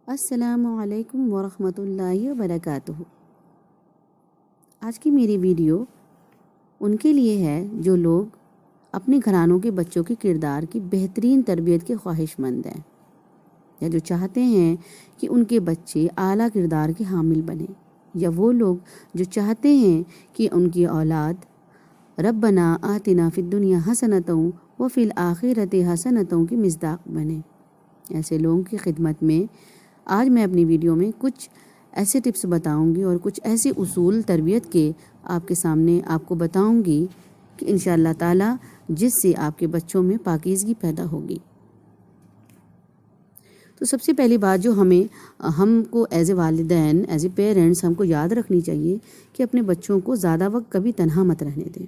السلام علیکم ورحمۃ اللہ وبرکاتہ۔ آج کی میری ویڈیو ان کے لیے ہے جو لوگ اپنے گھرانوں کے بچوں کے کردار کی بہترین تربیت کے خواہش مند ہیں، یا جو چاہتے ہیں کہ ان کے بچے اعلیٰ کردار کے حامل بنیں، یا وہ لوگ جو چاہتے ہیں کہ ان کی اولاد ربنا آتنا فی الدنیا حسنۃ وفی الآخرۃ حسنۃ کی مصداق بنے۔ ایسے لوگوں کی خدمت میں آج میں اپنی ویڈیو میں کچھ ایسے ٹپس بتاؤں گی اور کچھ ایسے اصول تربیت کے آپ کے سامنے آپ کو بتاؤں گی کہ انشاءاللہ تعالی جس سے آپ کے بچوں میں پاکیزگی پیدا ہوگی۔ تو سب سے پہلی بات جو ہم کو ایز اے والدین، ایز اے پیرنٹس ہم کو یاد رکھنی چاہیے کہ اپنے بچوں کو زیادہ وقت کبھی تنہا مت رہنے دیں۔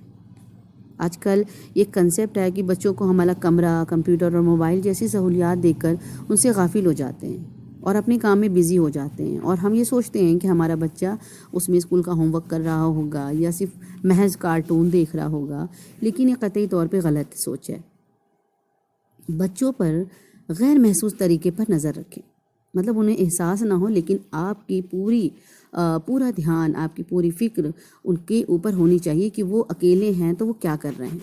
آج کل یہ کنسیپٹ ہے کہ بچوں کو ہمارا کمرہ، کمپیوٹر اور موبائل جیسی سہولیات دے کر ان سے غافل ہو جاتے ہیں اور اپنے کام میں بزی ہو جاتے ہیں، اور ہم یہ سوچتے ہیں کہ ہمارا بچہ اس میں اسکول کا ہوم ورک کر رہا ہوگا یا صرف محض کارٹون دیکھ رہا ہوگا، لیکن یہ قطعی طور پہ غلط سوچ ہے۔ بچوں پر غیر محسوس طریقے پر نظر رکھیں، مطلب انہیں احساس نہ ہو، لیکن آپ کی پورا دھیان، آپ کی پوری فکر ان کے اوپر ہونی چاہیے کہ وہ اکیلے ہیں تو وہ کیا کر رہے ہیں،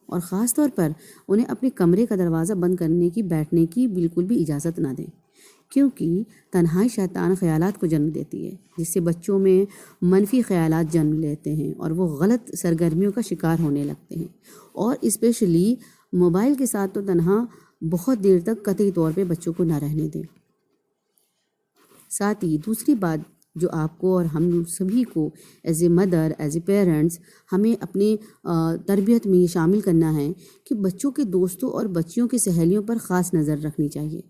اور خاص طور پر انہیں اپنے کمرے کا دروازہ بند کرنے کی، بیٹھنے کی بالکل بھی اجازت نہ دیں، کیونکہ تنہائی شیطان خیالات کو جنم دیتی ہے، جس سے بچوں میں منفی خیالات جنم لیتے ہیں اور وہ غلط سرگرمیوں کا شکار ہونے لگتے ہیں، اور اسپیشلی موبائل کے ساتھ تو تنہا بہت دیر تک قطعی طور پہ بچوں کو نہ رہنے دیں۔ ساتھ ہی دوسری بات جو آپ کو اور ہم سبھی کو as a mother, as a parents ہمیں اپنی تربیت میں یہ شامل کرنا ہے کہ بچوں کے دوستوں اور بچیوں کی سہیلیوں پر خاص نظر رکھنی چاہیے۔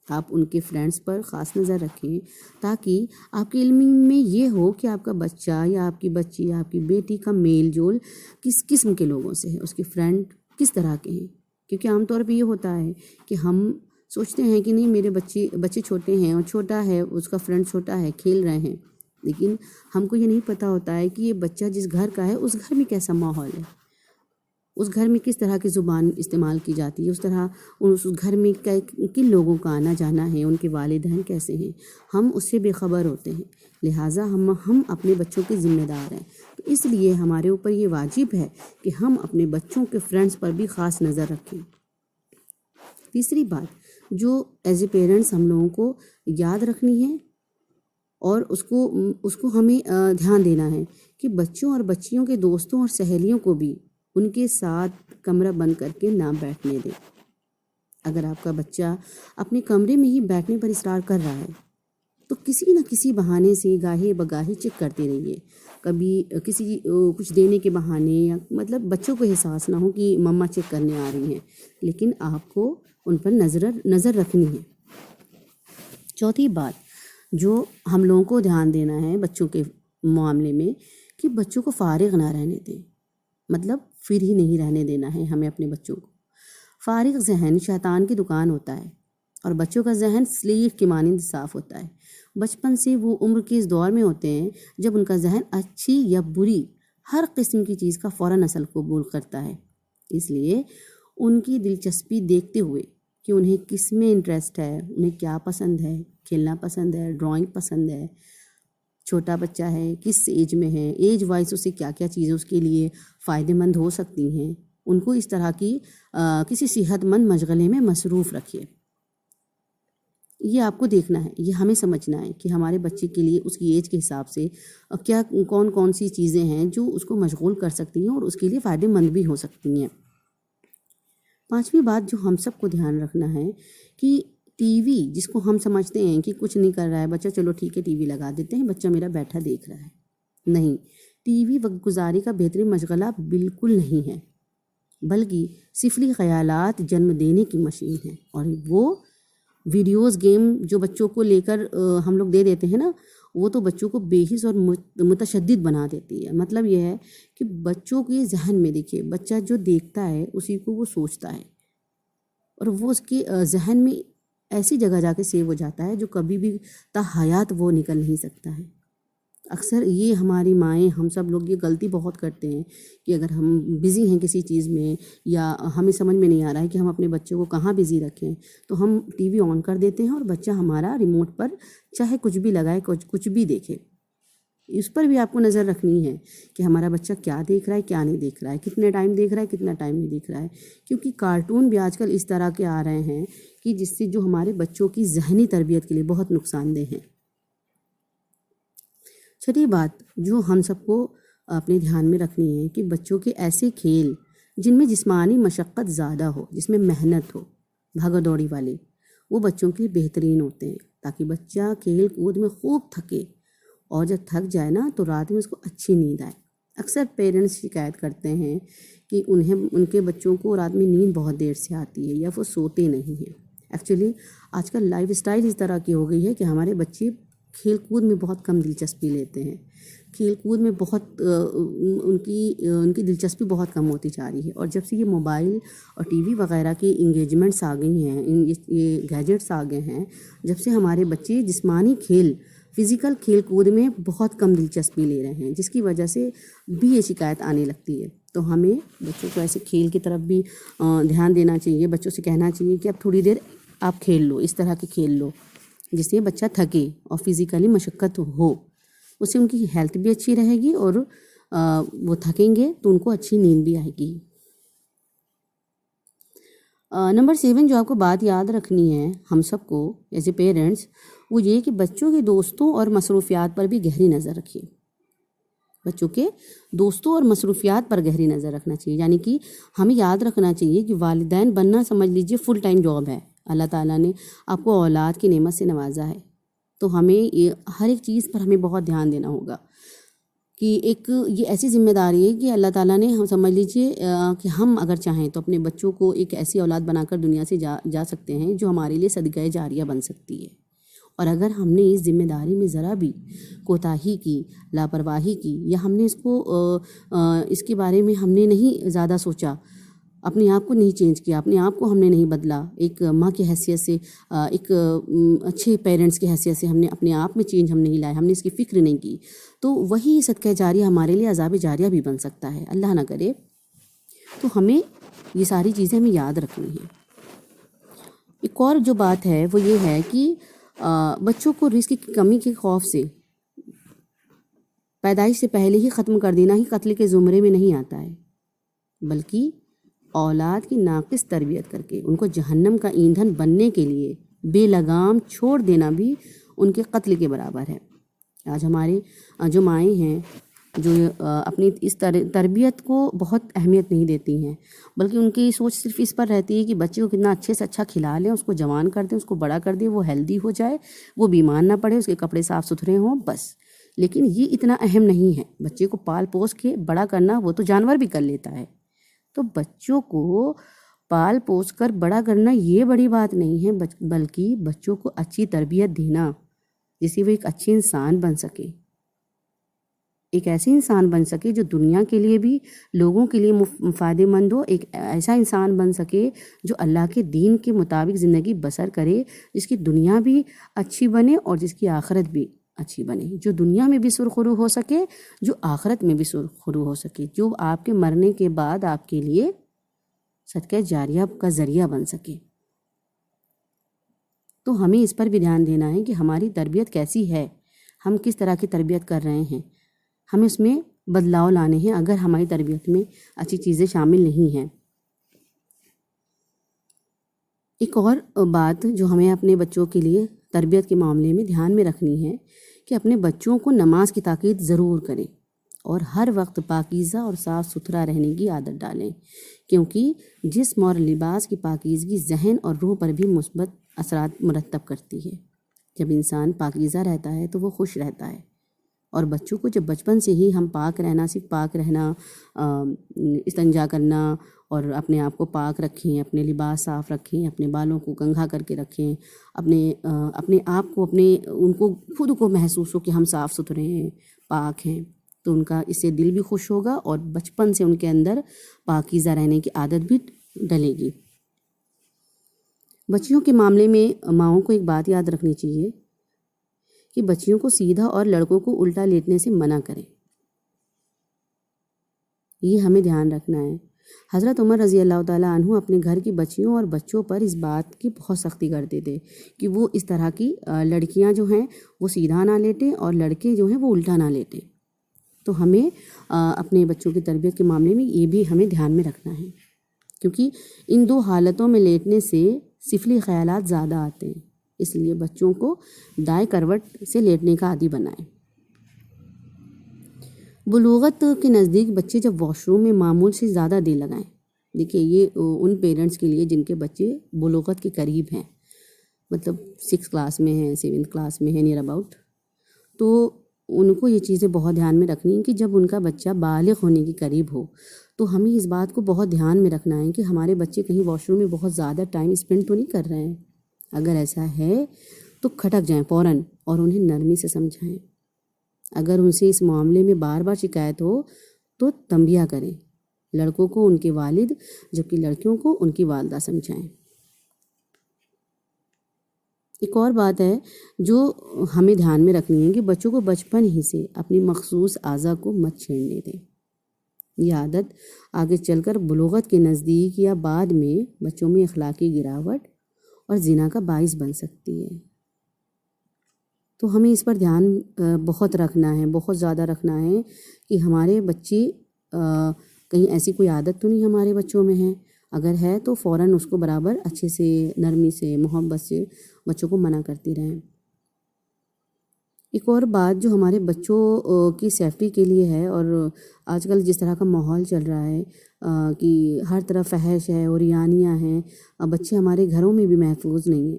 آپ ان کے فرینڈس پر خاص نظر رکھیں تاکہ آپ کے علم میں یہ ہو کہ آپ کا بچہ یا آپ کی بچی یا آپ کی بیٹی کا میل جول کس قسم کے لوگوں سے ہے، اس کے فرینڈ کس طرح کے ہیں، کیونکہ عام طور پہ یہ ہوتا ہے کہ ہم سوچتے ہیں کہ نہیں میرے بچے چھوٹے ہیں اور چھوٹا ہے، اس کا فرینڈ چھوٹا ہے، کھیل رہے ہیں، لیکن ہم کو یہ نہیں پتہ ہوتا ہے کہ یہ بچہ جس گھر کا ہے اس گھر میں کیسا ماحول ہے، اس گھر میں کس طرح کی زبان استعمال کی جاتی ہے، اس گھر میں کن لوگوں کا آنا جانا ہے، ان کے والدین کیسے ہیں، ہم اس سے بے خبر ہوتے ہیں، لہٰذا ہم اپنے بچوں کے ذمہ دار ہیں، تو اس لیے ہمارے اوپر یہ واجب ہے کہ ہم اپنے بچوں کے فرینڈس پر بھی خاص نظر رکھیں۔ تیسری بات جو ایز اے پیرنٹس ہم لوگوں کو یاد رکھنی ہے اور اس کو ہمیں دھیان دینا ہے کہ بچوں اور بچیوں کے دوستوں اور سہیلیوں کو بھی ان کے ساتھ کمرہ بند کر کے نہ بیٹھنے دیں۔ اگر آپ کا بچہ اپنے کمرے میں ہی بیٹھنے پر اصرار کر رہا ہے تو کسی نہ کسی بہانے سے گاہے بگاہے چیک کرتے رہیے، کبھی کچھ دینے کے بہانے، یا مطلب بچوں کو احساس نہ ہو کہ مما چیک کرنے آ رہی ہیں، لیکن آپ کو ان پر نظر رکھنی ہے۔ چوتھی بات جو ہم لوگوں کو دھیان دینا ہے بچوں کے معاملے میں کہ بچوں کو فارغ نہ رہنے دیں، مطلب فری نہیں رہنے دینا ہے ہمیں اپنے بچوں کو۔ فارغ ذہن شیطان کی دکان ہوتا ہے، اور بچوں کا ذہن سلیٹ کی مانند صاف ہوتا ہے۔ بچپن سے وہ عمر کے اس دور میں ہوتے ہیں جب ان کا ذہن اچھی یا بری ہر قسم کی چیز کا فوراً اثر قبول کرتا ہے، اس لیے ان کی دلچسپی دیکھتے ہوئے کہ انہیں کس میں انٹرسٹ ہے، انہیں کیا پسند ہے، کھیلنا پسند ہے، ڈرائنگ پسند ہے، چھوٹا بچہ ہے کس ایج میں ہے، ایج وائز اسے کیا کیا چیزیں اس کے لیے فائدہ مند ہو سکتی ہیں، ان کو اس طرح کی کسی صحت مند مشغلے میں مصروف رکھیے۔ یہ آپ کو دیکھنا ہے، یہ ہمیں سمجھنا ہے کہ ہمارے بچے کے لیے اس کی ایج کے حساب سے کیا کون سی چیزیں ہیں جو اس کو مشغول کر سکتی ہیں اور اس کے لیے فائدہ مند بھی ہو سکتی ہیں۔ پانچویں بات جو ہم سب کو دھیان رکھنا ہے کہ ٹی وی جس کو ہم سمجھتے ہیں کہ کچھ نہیں کر رہا ہے بچہ، چلو ٹھیک ہے ٹی وی لگا دیتے ہیں، بچہ میرا بیٹھا دیکھ رہا ہے، نہیں، ٹی وی وقت گزاری کا بہترین مشغلہ بالکل نہیں ہے، بلکہ سفلی خیالات جنم دینے کی مشین ہے، اور وہ ویڈیوز گیم جو بچوں کو لے کر ہم لوگ دے دیتے ہیں نا، وہ تو بچوں کو بے حس اور متشدد بنا دیتی ہے۔ مطلب یہ ہے کہ بچوں کے ذہن میں دیکھیے، بچہ جو دیکھتا ہے اسی کو وہ سوچتا ہے، اور وہ اس کے ذہن میں ایسی جگہ جا کے سیو ہو جاتا ہے جو کبھی بھی تا حیات وہ نکل نہیں سکتا ہے۔ اکثر یہ ہماری مائیں، ہم سب لوگ یہ غلطی بہت کرتے ہیں کہ اگر ہم بزی ہیں کسی چیز میں یا ہمیں سمجھ میں نہیں آ رہا ہے کہ ہم اپنے بچے کو کہاں بزی رکھیں، تو ہم ٹی وی آن کر دیتے ہیں اور بچہ ہمارا ریموٹ پر چاہے کچھ بھی لگائے، کچھ بھی دیکھے۔ اس پر بھی آپ کو نظر رکھنی ہے کہ ہمارا بچہ کیا دیکھ رہا ہے، کیا نہیں دیکھ رہا ہے، کتنے ٹائم دیکھ رہا ہے، کتنا ٹائم نہیں دیکھ رہا ہے، کیونکہ کارٹون بھی آج کل اس طرح کے آ رہے ہیں کہ جس سے جو ہمارے بچوں کی ذہنی تربیت کے لیے بہت نقصان دہ ہیں۔ چھٹی بات جو ہم سب کو اپنے دھیان میں رکھنی ہے کہ بچوں کے ایسے کھیل جن میں جسمانی مشقت زیادہ ہو، جس میں محنت ہو، بھاگا دوڑی والے، وہ بچوں کے لیے بہترین ہوتے ہیں، تاکہ بچہ کھیل کود میں خوب تھکے اور جب تھک جائے نا تو رات میں اس کو اچھی نیند آئے۔ اکثر پیرنٹس شکایت کرتے ہیں کہ ان کے بچوں کو رات میں نیند بہت دیر سے آتی ہے یا وہ سوتے نہیں ہیں۔ ایکچولی آج کل لائف اسٹائل اس طرح کی ہو گئی ہے کہ ہمارے بچے کھیل کود میں بہت کم دلچسپی لیتے ہیں، کھیل کود میں بہت ان کی دلچسپی بہت کم ہوتی جا رہی ہے، اور جب سے یہ موبائل اور ٹی وی وغیرہ کی انگیجمنٹس آ گئی ہیں، یہ گیجٹس آ گئے ہیں، جب سے ہمارے بچے جسمانی کھیل، فزیکل کھیل کود میں بہت کم دلچسپی لے رہے ہیں، جس کی وجہ سے بھی یہ شکایت آنے لگتی ہے۔ تو ہمیں بچوں کو ایسے کھیل کی طرف بھی دھیان دینا چاہیے، بچوں سے کہنا چاہیے کہ اب تھوڑی دیر آپ کھیل لو، اس طرح کے کھیل لو جس سے بچہ تھکے اور فزیکلی مشقت ہو، اس سے ان کی ہیلتھ بھی اچھی رہے گی اور وہ تھکیں گے تو ان کو اچھی نیند بھی آئے گی۔ نمبر 7 جو آپ کو بات یاد رکھنی ہے ہم سب کو ایز اے پیرنٹس، وہ یہ کہ بچوں کے دوستوں اور مصروفیات پر بھی گہری نظر رکھیے۔ بچوں کے دوستوں اور مصروفیات پر گہری نظر رکھنا چاہیے، یعنی کہ ہمیں یاد رکھنا چاہیے کہ والدین بننا سمجھ لیجیے فل ٹائم جاب ہے۔ اللہ تعالیٰ نے آپ کو اولاد کی نعمت سے نوازا ہے، تو ہمیں ہر ایک چیز پر ہمیں بہت دھیان دینا ہوگا کہ یہ ایسی ذمہ داری ہے کہ اللہ تعالیٰ نے، ہم سمجھ لیجیے کہ ہم اگر چاہیں تو اپنے بچوں کو ایک ایسی اولاد بنا کر دنیا سے جا سکتے ہیں جو ہمارے لیے صدقہ جاریہ بن سکتی ہے، اور اگر ہم نے اس ذمہ داری میں ذرا بھی کوتاہی کی، لاپرواہی کی، یا ہم نے اس کے بارے میں ہم نے نہیں زیادہ سوچا، اپنے آپ کو نہیں چینج کیا، اپنے آپ کو ہم نے نہیں بدلا، ایک ماں کی حیثیت سے، ایک اچھے پیرنٹس کی حیثیت سے ہم نے اپنے آپ میں چینج ہم نہیں لائے، ہم نے اس کی فکر نہیں کی، تو وہی صدقہ جاریہ ہمارے لیے عذاب جاریہ بھی بن سکتا ہے، اللہ نہ کرے۔ تو ہمیں یہ ساری چیزیں ہمیں یاد رکھنی ہیں۔ ایک اور جو بات ہے وہ یہ ہے کہ بچوں کو رزق کی کمی کے خوف سے پیدائش سے پہلے ہی ختم کر دینا ہی قتل کے زمرے میں نہیں آتا ہے، بلکہ اولاد کی ناقص تربیت کر کے ان کو جہنم کا ایندھن بننے کے لیے بے لگام چھوڑ دینا بھی ان کے قتل کے برابر ہے۔ آج ہمارے جو مائیں ہیں جو اپنی اس تربیت کو بہت اہمیت نہیں دیتی ہیں، بلکہ ان کی سوچ صرف اس پر رہتی ہے کہ بچے کو کتنا اچھے سے اچھا کھلا لیں، اس کو جوان کر دیں، اس کو بڑا کر دیں، وہ ہیلدی ہو جائے، وہ بیمار نہ پڑے، اس کے کپڑے صاف ستھرے ہوں، بس۔ لیکن یہ اتنا اہم نہیں ہے، بچے کو پال پوس کے بڑا کرنا وہ تو جانور بھی کر لیتا ہے، تو بچوں کو پال پوس کر بڑا کرنا یہ بڑی بات نہیں ہے، بلکہ بچوں کو اچھی تربیت دینا جس سے وہ ایک اچھے انسان بن سکے، ایک ایسے انسان بن سکے جو دنیا کے لیے بھی، لوگوں کے لیے فائدہ مند ہو، ایک ایسا انسان بن سکے جو اللہ کے دین کے مطابق زندگی بسر کرے، جس کی دنیا بھی اچھی بنے اور جس کی آخرت بھی اچھی بنے، جو دنیا میں بھی سرخرو ہو سکے، جو آخرت میں بھی سرخرو ہو سکے، جو آپ کے مرنے کے بعد آپ کے لیے صدقہ جاریہ کا ذریعہ بن سکے۔ تو ہمیں اس پر بھی دھیان دینا ہے کہ ہماری تربیت کیسی ہے، ہم کس طرح کی تربیت کر رہے ہیں، ہمیں اس میں بدلاؤ لانے ہیں اگر ہماری تربیت میں اچھی چیزیں شامل نہیں ہیں۔ ایک اور بات جو ہمیں اپنے بچوں کے لیے تربیت کے معاملے میں دھیان میں رکھنی ہے کہ اپنے بچوں کو نماز کی تاکید ضرور کریں اور ہر وقت پاکیزہ اور صاف ستھرا رہنے کی عادت ڈالیں، کیونکہ جسم اور لباس کی پاکیزگی ذہن اور روح پر بھی مثبت اثرات مرتب کرتی ہے۔ جب انسان پاکیزہ رہتا ہے تو وہ خوش رہتا ہے، اور بچوں کو جب بچپن سے ہی ہم صرف پاک رہنا، استنجا کرنا اور اپنے آپ کو پاک رکھیں، اپنے لباس صاف رکھیں، اپنے بالوں کو کنگھا کر کے رکھیں، اپنے آپ کو ان کو خود کو محسوس ہو کہ ہم صاف ستھرے ہیں، پاک ہیں، تو ان کا اس سے دل بھی خوش ہوگا اور بچپن سے ان کے اندر پاکیزہ رہنے کی عادت بھی ڈلے گی۔ بچیوں کے معاملے میں ماؤں کو ایک بات یاد رکھنی چاہیے کہ بچیوں کو سیدھا اور لڑکوں کو الٹا لیٹنے سے منع کریں. یہ ہمیں دھیان رکھنا ہے. حضرت عمر رضی اللہ تعالیٰ عنہ اپنے گھر کی بچیوں اور بچوں پر اس بات کی بہت سختی کرتے تھے کہ وہ اس طرح کی لڑکیاں جو ہیں وہ سیدھا نہ لیٹیں اور لڑکے جو ہیں وہ الٹا نہ لیٹیں. تو ہمیں اپنے بچوں کی تربیت کے معاملے میں یہ بھی ہمیں دھیان میں رکھنا ہے، کیونکہ ان دو حالتوں میں لیٹنے سے سفلی خیالات زیادہ آتے ہیں. اس لیے بچوں کو دائیں کروٹ سے لیٹنے کا عادی بنائیں. بلوغت کے نزدیک بچے جب واش روم میں معمول سے زیادہ دیر لگائیں. دیکھیے یہ ان پیرنٹس کے لیے جن کے بچے بلوغت کے قریب ہیں، مطلب 6 کلاس میں ہیں، 7 کلاس میں ہیں، نیئر اباؤٹ، تو ان کو یہ چیزیں بہت دھیان میں رکھنی ہیں کہ جب ان کا بچہ بالغ ہونے کے قریب ہو تو ہمیں اس بات کو بہت دھیان میں رکھنا ہے کہ ہمارے بچے کہیں واش روم میں بہت زیادہ ٹائم اسپینڈ تو نہیں کر رہے ہیں. اگر ایسا ہے تو کھٹک جائیں فوراً اور انہیں نرمی سے سمجھائیں. اگر ان سے اس معاملے میں بار بار شکایت ہو تو تنبیہ کریں. لڑکوں کو ان کے والد جبکہ لڑکیوں کو ان کی والدہ سمجھائیں. ایک اور بات ہے جو ہمیں دھیان میں رکھنی ہے کہ بچوں کو بچپن ہی سے اپنی مخصوص اعضاء کو مت چھیڑنے دیں. یہ عادت آگے چل کر بلوغت کے نزدیک یا بعد میں بچوں میں اخلاقی گراوٹ اور زنا کا باعث بن سکتی ہے. تو ہمیں اس پر دھیان بہت رکھنا ہے، بہت زیادہ رکھنا ہے کہ ہمارے بچے کہیں ایسی کوئی عادت تو نہیں ہمارے بچوں میں ہے. اگر ہے تو فوراً اس کو برابر اچھے سے، نرمی سے، محبت سے بچوں کو منع کرتی رہیں. ایک اور بات جو ہمارے بچوں کی سیفٹی کے لیے ہے، اور آج کل جس طرح کا ماحول چل رہا ہے کہ ہر طرف فحش ہے اور عریانیاں ہیں، بچے ہمارے گھروں میں بھی محفوظ نہیں ہیں.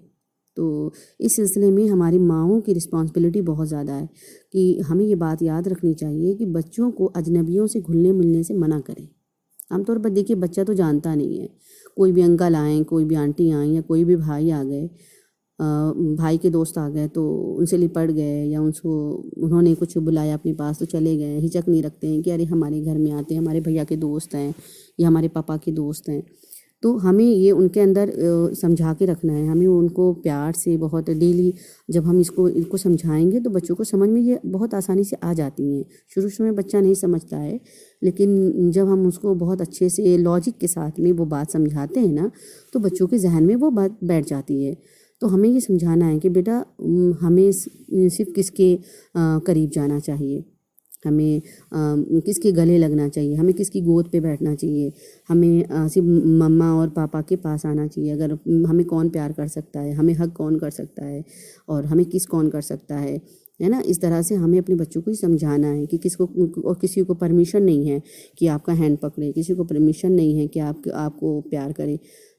تو اس سلسلے میں ہماری ماؤں کی رسپانسبلٹی بہت زیادہ ہے کہ ہمیں یہ بات یاد رکھنی چاہیے کہ بچوں کو اجنبیوں سے گھلنے ملنے سے منع کریں. عام طور پر دیکھیے بچہ تو جانتا نہیں ہے، کوئی بھی انکل آئیں، کوئی بھی آنٹی آئیں، یا کوئی بھی بھائی آ گئے، بھائی کے دوست آ گئے تو ان سے لپٹ گئے، یا انہوں نے کچھ بلایا اپنے پاس تو چلے گئے. ہچک نہیں رکھتے ہیں کہ ارے ہمارے گھر میں آتے ہیں، ہمارے بھیا کے دوست ہیں یا ہمارے پاپا کے دوست ہیں. تو ہمیں یہ ان کے اندر سمجھا کے رکھنا ہے. ہمیں ان کو پیار سے بہت ڈیلی جب ہم ان کو سمجھائیں گے تو بچوں کو سمجھ میں یہ بہت آسانی سے آ جاتی ہیں. شروع میں بچہ نہیں سمجھتا ہے، لیکن جب ہم اس کو بہت اچھے سے لاجک کے ساتھ میں وہ بات سمجھاتے ہیں نا تو بچوں کے ذہن میں وہ بات بیٹھ جاتی ہے. تو ہمیں یہ سمجھانا ہے کہ بیٹا ہمیں صرف کس کے قریب جانا چاہیے، ہمیں کس کے گلے لگنا چاہیے، ہمیں کس کی گود پہ بیٹھنا چاہیے، ہمیں صرف مما اور پاپا کے پاس آنا چاہیے. اگر ہمیں کون پیار کر سکتا ہے، ہمیں حق کون کر سکتا ہے، اور ہمیں کس کون کر سکتا ہے نا. اس طرح سے ہمیں اپنے بچوں کو ہی سمجھانا ہے کہ کسی کو پرمیشن نہیں ہے کہ آپ کا ہینڈ پکڑے، کسی کو پرمیشن نہیں ہے کہ آپ کو پیار کرے.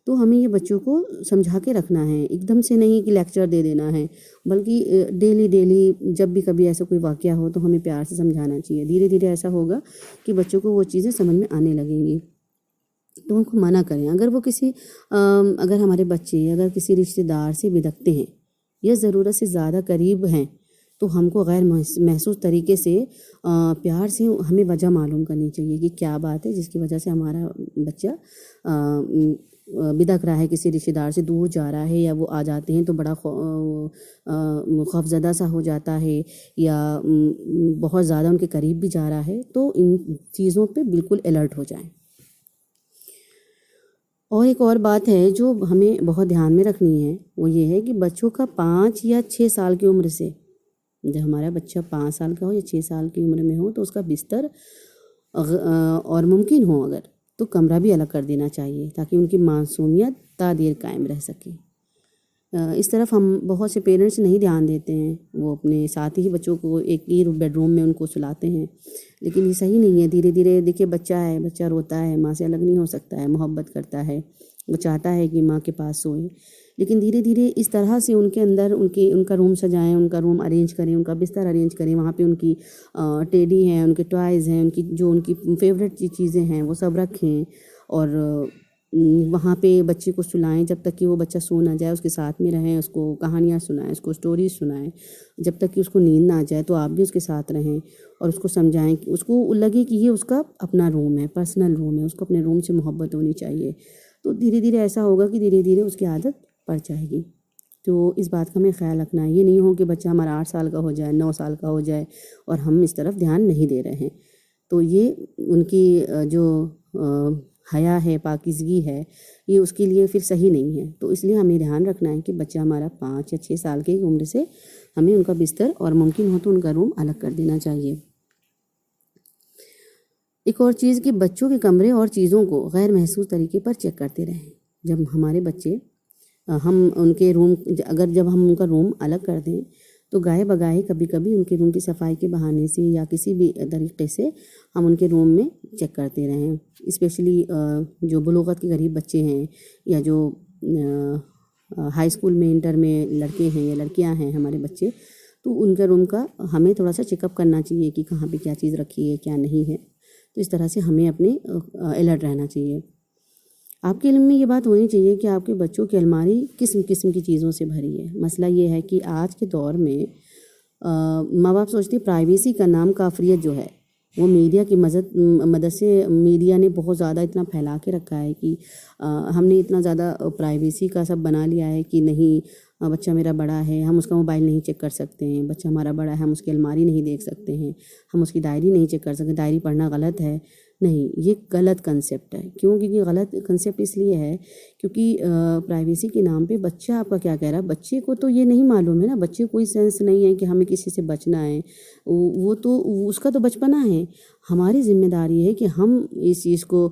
تو ہمیں یہ بچوں کو سمجھا کے رکھنا ہے، ایک دم سے نہیں کہ لیکچر دے دینا ہے، بلکہ ڈیلی جب بھی کبھی ایسا کوئی واقعہ ہو تو ہمیں پیار سے سمجھانا چاہیے. دھیرے دھیرے ایسا ہوگا کہ بچوں کو وہ چیزیں سمجھ میں آنے لگیں گی. تو ان کو منع کریں. اگر ہمارے بچے اگر کسی رشتہ دار سے بدکتے ہیں یا ضرورت سے زیادہ قریب ہیں تو ہم کو غیر محسوس طریقے سے پیار سے ہمیں وجہ معلوم کرنی چاہیے کہ کیا بات ہے جس کی وجہ سے ہمارا بچہ بدک رہا ہے، کسی رشتہ دار سے دور جا رہا ہے، یا وہ آ جاتے ہیں تو بڑا خوفزدہ سا ہو جاتا ہے، یا بہت زیادہ ان کے قریب بھی جا رہا ہے. تو ان چیزوں پہ بالکل الرٹ ہو جائیں. اور ایک اور بات ہے جو ہمیں بہت دھیان میں رکھنی ہے، وہ یہ ہے کہ بچوں کا 5 یا 6 سال کی عمر سے، جب ہمارا بچہ 5 سال کا ہو یا 6 سال کی عمر میں ہو تو اس کا بستر اور ممکن ہو اگر تو کمرہ بھی الگ کر دینا چاہیے تاکہ ان کی معصومیت تا دیر قائم رہ سکے. اس طرف ہم بہت سے پیرنٹس نہیں دھیان دیتے ہیں، وہ اپنے ساتھ ہی بچوں کو ایک ہی بیڈ روم میں ان کو سلاتے ہیں، لیکن یہ صحیح نہیں ہے. دھیرے دھیرے دیکھیے بچہ روتا ہے، ماں سے الگ نہیں ہو سکتا ہے، محبت کرتا ہے، وہ چاہتا ہے کہ ماں کے پاس سوئے، لیکن دھیرے دھیرے اس طرح سے ان کے اندر ان کا روم سجائیں، ان کا روم ارینج کریں، ان کا بستر ارینج کریں، وہاں پہ ان کی ٹیڈی ہیں، ان کے ٹوائز ہیں، ان کی فیوریٹ چیزیں ہیں وہ سب رکھیں، اور وہاں پہ بچے کو سلائیں جب تک کہ وہ بچہ سو نہ جائے، اس کے ساتھ میں رہیں، اس کو کہانیاں سنائیں، اس کو سٹوریز سنائیں جب تک کہ اس کو نیند نہ آ جائے. تو آپ بھی اس کے ساتھ رہیں اور اس کو سمجھائیں کہ اس کو لگے کہ یہ اس کا اپنا روم ہے، پرسنل روم ہے، اس کو اپنے روم سے محبت ہونی چاہیے. تو دھیرے دھیرے ایسا ہوگا کہ دھیرے دھیرے اس کی عادت پڑ جائے گی. تو اس بات کا ہمیں خیال رکھنا ہے. یہ نہیں ہو کہ بچہ ہمارا 8 سال کا ہو جائے، 9 سال کا ہو جائے اور ہم اس طرف دھیان نہیں دے رہے ہیں. تو یہ ان کی جو حیا ہے، پاکیزگی ہے، یہ اس کے لیے پھر صحیح نہیں ہے. تو اس لیے ہمیں دھیان رکھنا ہے کہ بچہ ہمارا 5 یا 6 سال کی عمر سے ہمیں ان کا بستر اور ممکن ہو تو ان کا روم الگ کر دینا چاہیے. ایک اور چیز کہ بچوں کے کمرے اور چیزوں کو غیر محسوس طریقے پر چیک کرتے رہیں. جب ہمارے بچے ہم ان کے روم جب ہم ان کا روم الگ کر دیں تو گاہے بگاہے کبھی کبھی ان کے روم کی صفائی کے بہانے سے یا کسی بھی طریقے سے ہم ان کے روم میں چیک کرتے رہیں. اسپیشلی جو بلوغت کے قریب بچے ہیں یا جو ہائی اسکول میں انٹر میں لڑکے ہیں یا لڑکیاں ہیں ہمارے بچے، تو ان کے روم کا ہمیں تھوڑا سا چیک اپ کرنا چاہیے کہ کہاں پہ کیا چیز رکھی ہے کیا نہیں ہے. تو اس طرح سے ہمیں اپنے الرٹ رہنا چاہیے. آپ کے علم میں یہ بات ہونی چاہیے کہ آپ کے بچوں کی الماری قسم قسم کی چیزوں سے بھری ہے. مسئلہ یہ ہے کہ آج کے دور میں ماں باپ سوچتے پرائیویسی کا نام کافریت جو ہے وہ میڈیا کی مدد سے میڈیا نے بہت زیادہ اتنا پھیلا کے رکھا ہے کہ ہم نے اتنا زیادہ پرائیویسی کا سب بنا لیا ہے کہ نہیں، بچہ میرا بڑا ہے ہم اس کا موبائل نہیں چیک کر سکتے ہیں، بچہ ہمارا بڑا ہے ہم اس کی الماری نہیں دیکھ سکتے ہیں، ہم اس کی ڈائری نہیں چیک کر سکتے، ڈائری پڑھنا غلط ہے. نہیں، یہ غلط کنسیپٹ ہے. کیوں؟ کیونکہ غلط کنسیپٹ اس لیے ہے کیونکہ پرائیویسی کے نام پہ بچہ آپ کا کیا کہہ رہا ہے. بچے کو تو یہ نہیں معلوم ہے نا، بچے کو کوئی سینس نہیں ہے کہ ہمیں کسی سے بچنا ہے. وہ تو اس کا تو بچپنا ہے. ہماری ذمہ داری ہے کہ ہم اس چیز کو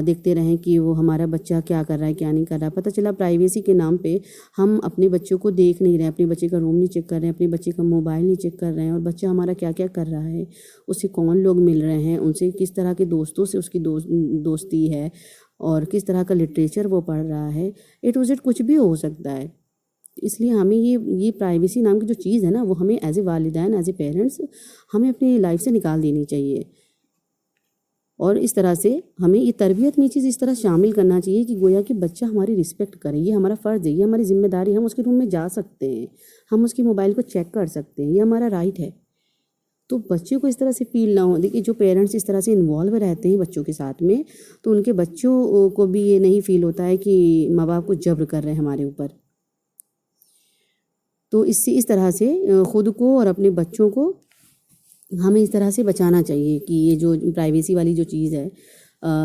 دیکھتے رہیں کہ وہ ہمارا بچہ کیا کر رہا ہے کیا نہیں کر رہا ہے. پتہ چلا پرائیویسی کے نام پہ ہم اپنے بچوں کو دیکھ نہیں رہے، اپنے بچے کا روم نہیں چیک کر رہے ہیں، اپنے بچے کا موبائل نہیں چیک کر رہے ہیں، اور بچہ ہمارا کیا کیا کر رہا ہے، اس سے کون لوگ مل رہے ہیں، ان سے کس طرح کے دوستوں سے اس کی دوستی ہے، اور کس طرح کا لٹریچر وہ پڑھ رہا ہے. اے ٹو زیڈ کچھ بھی ہو سکتا ہے. اس لیے ہمیں یہ پرائیویسی نام کی جو چیز ہے نا، وہ ہمیں ایز اے والدین، ایز اے پیرنٹس ہمیں اپنی لائف سے نکال دینی چاہیے. اور اس طرح سے ہمیں یہ تربیت میں چیز اس طرح شامل کرنا چاہیے کہ گویا کہ بچہ ہماری رسپیکٹ کرے. یہ ہمارا فرض ہے، یہ ہماری ذمہ داری ہے. ہم اس کے روم میں جا سکتے ہیں، ہم اس کے موبائل کو چیک کر سکتے ہیں، یہ ہمارا رائٹ ہے. تو بچوں کو اس طرح سے فیل نہ ہو. دیکھیے جو پیرنٹس اس طرح سے انوالو رہتے ہیں بچوں کے ساتھ میں، تو ان کے بچوں کو بھی یہ نہیں فیل ہوتا ہے کہ ماں باپ کو جبر کر رہے ہیں ہمارے اوپر. تو اس طرح سے خود کو اور اپنے بچوں کو ہمیں اس طرح سے بچانا چاہیے کہ یہ جو پرائیویسی والی جو چیز ہے،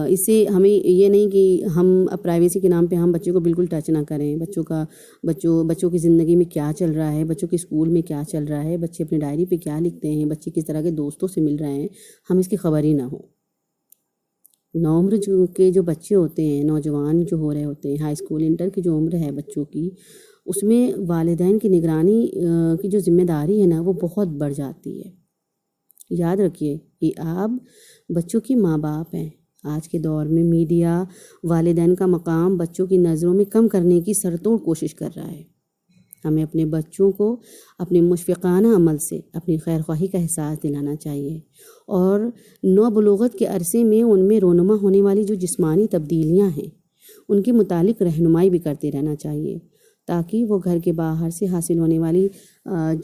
اس سے ہمیں یہ نہیں کہ ہم پرائیویسی کے نام پہ ہم بچوں کو بالکل ٹچ نہ کریں. بچوں کی زندگی میں کیا چل رہا ہے، بچوں کے اسکول میں کیا چل رہا ہے، بچے اپنی ڈائری پہ کیا لکھتے ہیں، بچے کس طرح کے دوستوں سے مل رہے ہیں، ہم اس کی خبر ہی نہ ہو. نوعمر کے جو بچے ہوتے ہیں، نوجوان جو ہو رہے ہوتے ہیں، ہائی اسکول انٹر کی جو عمر ہے بچوں کی، اس میں والدین کی نگرانی کی جو ذمہ داری ہے نا، وہ بہت بڑھ جاتی ہے. یاد رکھیے کہ آپ بچوں کی ماں باپ ہیں. آج کے دور میں میڈیا والدین کا مقام بچوں کی نظروں میں کم کرنے کی سرتوڑ کوشش کر رہا ہے. ہمیں اپنے بچوں کو اپنے مشفقانہ عمل سے اپنی خیر خواہی کا احساس دلانا چاہیے، اور نوبلوغت کے عرصے میں ان میں رونما ہونے والی جو جسمانی تبدیلیاں ہیں ان کے متعلق رہنمائی بھی کرتے رہنا چاہیے، تاکہ وہ گھر کے باہر سے حاصل ہونے والی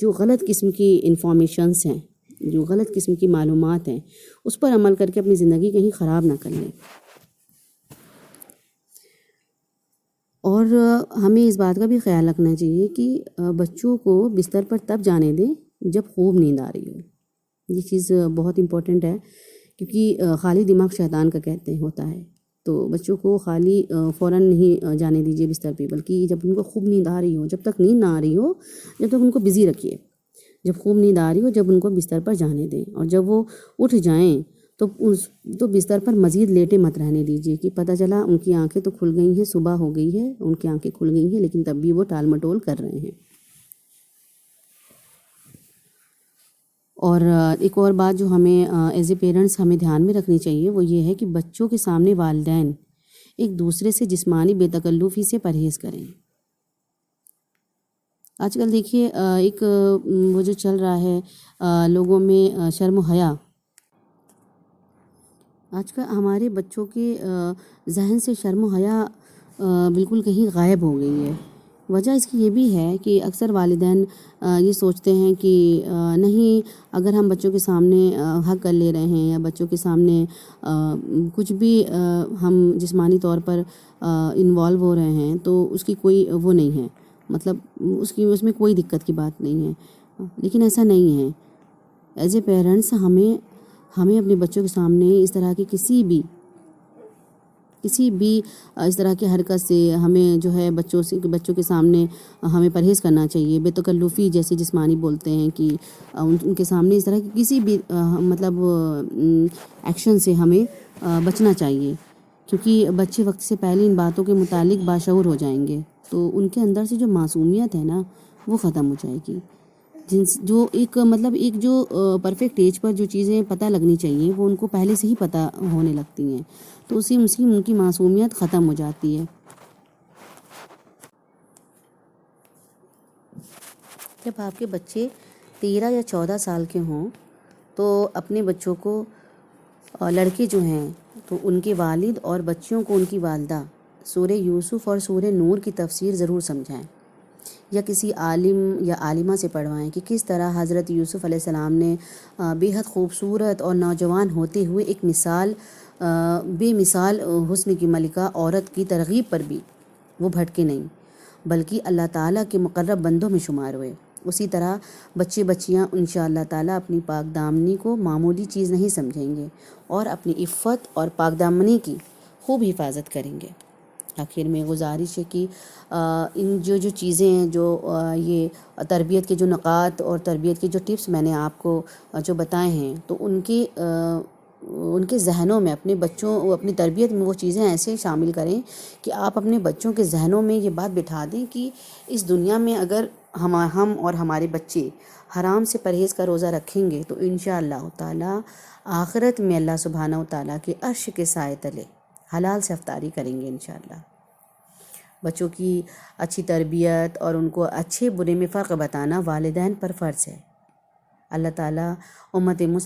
جو غلط قسم کی انفارمیشنز ہیں، جو غلط قسم کی معلومات ہیں، اس پر عمل کر کے اپنی زندگی کہیں خراب نہ کر لیں. اور ہمیں اس بات کا بھی خیال رکھنا چاہیے کہ بچوں کو بستر پر تب جانے دیں جب خوب نیند آ رہی ہو. یہ چیز بہت امپورٹنٹ ہے، کیونکہ خالی دماغ شیطان کا کہتے ہیں ہوتا ہے. تو بچوں کو خالی فوراً نہیں جانے دیجیے بستر پہ، بلکہ جب ان کو خوب نیند آ رہی ہو، جب تک نیند نہ آ رہی ہو جب تک ان کو بزی رکھیے. جب خوب نیند آ رہی ہو جب ان کو بستر پر جانے دیں، اور جب وہ اٹھ جائیں تو بستر پر مزید لیٹے مت رہنے دیجیے کہ پتہ چلا ان کی آنکھیں تو کھل گئی ہیں، صبح ہو گئی ہے، ان کی آنکھیں کھل گئی ہیں، لیکن تب بھی وہ ٹال مٹول کر رہے ہیں. اور ایک اور بات جو ہمیں ایز اے پیرنٹس ہمیں دھیان میں رکھنی چاہیے، وہ یہ ہے کہ بچوں کے سامنے والدین ایک دوسرے سے جسمانی بے تکلفی سے پرہیز کریں. آج کل دیکھیے ایک وہ جو چل رہا ہے لوگوں میں شرم و حیا، آج کل ہمارے بچوں کے ذہن سے شرم و حیا بالکل کہیں غائب ہو گئی ہے. وجہ اس کی یہ بھی ہے کہ اکثر والدین یہ سوچتے ہیں کہ نہیں، اگر ہم بچوں کے سامنے حق کر لے رہے ہیں یا بچوں کے سامنے کچھ بھی ہم جسمانی طور پر انوالو ہو رہے ہیں تو اس کی کوئی وہ نہیں ہے، مطلب اس میں کوئی دقت کی بات نہیں ہے، لیکن ایسا نہیں ہے۔ ایز اے پیرنٹس ہمیں اپنے بچوں کے سامنے اس طرح کی کسی بھی اس طرح کی حرکت سے ہمیں جو ہے بچوں کے سامنے ہمیں پرہیز کرنا چاہیے۔ بے تکلفی جیسے جسمانی بولتے ہیں کہ ان کے سامنے اس طرح کی کسی بھی مطلب ایکشن سے ہمیں بچنا چاہیے، کیونکہ بچے وقت سے پہلے ان باتوں کے متعلق باشعور ہو جائیں گے تو ان کے اندر سے جو معصومیت ہے نا وہ ختم ہو جائے گی۔ جو ایک جو پرفیکٹ ایج پر جو چیزیں پتہ لگنی چاہیے وہ ان کو پہلے سے ہی پتہ ہونے لگتی ہیں، تو ان کی معصومیت ختم ہو جاتی ہے۔ جب آپ کے بچے 13 یا 14 سال کے ہوں تو اپنے بچوں کو لڑکے جو ہیں تو ان کے والد اور بچیوں کو ان کی والدہ سورہ یوسف اور سورہ نور کی تفسیر ضرور سمجھائیں، یا کسی عالم یا عالمہ سے پڑھوائیں کہ کس طرح حضرت یوسف علیہ السلام نے بے حد خوبصورت اور نوجوان ہوتے ہوئے ایک بے مثال حسن کی ملکہ عورت کی ترغیب پر بھی وہ بھٹکے نہیں، بلکہ اللہ تعالیٰ کے مقرب بندوں میں شمار ہوئے۔ اسی طرح بچے بچیاں انشاء اللہ تعالیٰ اپنی پاک دامنی کو معمولی چیز نہیں سمجھیں گے اور اپنی عفت اور پاک دامنی کی خوب حفاظت کریں گے۔ آخر میں گزارش ہے کہ ان جو چیزیں ہیں، جو یہ تربیت کے جو نکات اور تربیت کے جو ٹپس میں نے آپ کو جو بتائے ہیں، تو ان کے ذہنوں میں اپنی تربیت میں وہ چیزیں ایسے شامل کریں کہ آپ اپنے بچوں کے ذہنوں میں یہ بات بٹھا دیں کہ اس دنیا میں اگر ہم اور ہمارے بچے حرام سے پرہیز کا روزہ رکھیں گے تو انشاءاللہ تعالیٰ آخرت میں اللہ سبحانہ و تعالیٰ کے عرش کے سائے تلے حلال سے افطاری کریں گے انشاءاللہ۔ بچوں کی اچھی تربیت اور ان کو اچھے برے میں فرق بتانا والدین پر فرض ہے۔ اللہ تعالیٰ امت مسلم